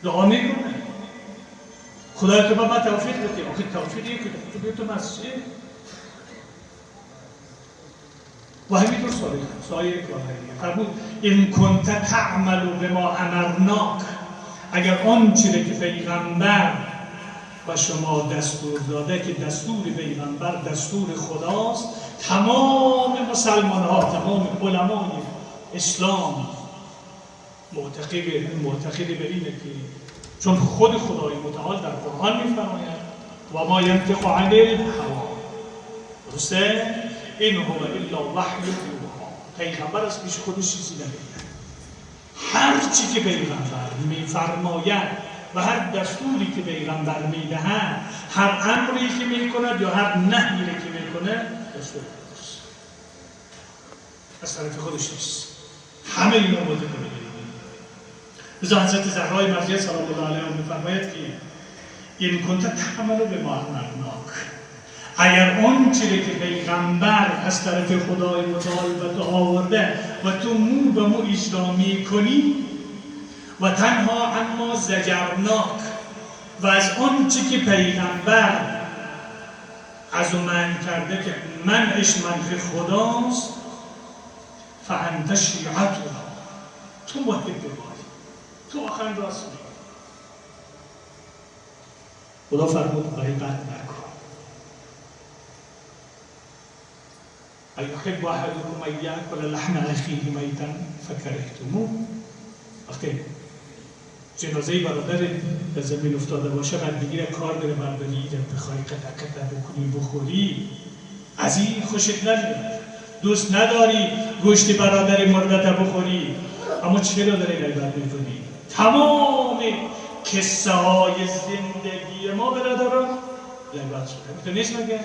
دعا میکنه خدای تو به من توفیق بده. آخه توفیقی که تو بیتو مسجد و همینطور سایر کارهایی فرمود این کنت تعمل بما امرناک، اگر آن چیزی که پیغمبر و شما دستور داده که دستور پیغمبر دستور خداست، تمام مسلمان ها، تمام علمای اسلام معتقد به اینه که چون خود خدای متعال در قرآن میفرماید و ما ینطق عن الهوا، درسته؟ این هو الا وحی یوحی، پیغمبر از پیش خودش چیزی نمیگه. هر چی که پیغمبر میفرماید و هر دستوری که پیغمبر میدهد، هر امری که میکند یا هر نهی که میکنه دستور خودش، از طرف خودش نیست. همه اینا مورد کنید. لذا حضرت زهرای مرضیه سلام الله علیها میفرماید که این کنت تعمل بما امرناک، اگر آن چیزی که پیغمبر از طرف خدای متعال به تو آورده و تو مو به مو اجرا میکنی و تنها اما زجرناک، و از آن چیزی که پیغمبر از او منع کرده که منعش منع خداست، فانت شیعتنا، تو باید بباری، تو آخر راست میگی. خدا فرمود غیبت نکن. ایحب احدکم ان یأکل لحم اخیه میتا فکرهتموه. وقتی جنازه برادر به زمین افتاده باشه، بعد بگیره کار داره برداری بخوای قطع بکنی بخوری، از این خوشت نمیاد، دوست نداری گوشت برادر مردت بخوری، اما چرا داری غیبت میکنی؟ تمام قصه های زندگی ما برادران غیبت شده. تو نیست مگه؟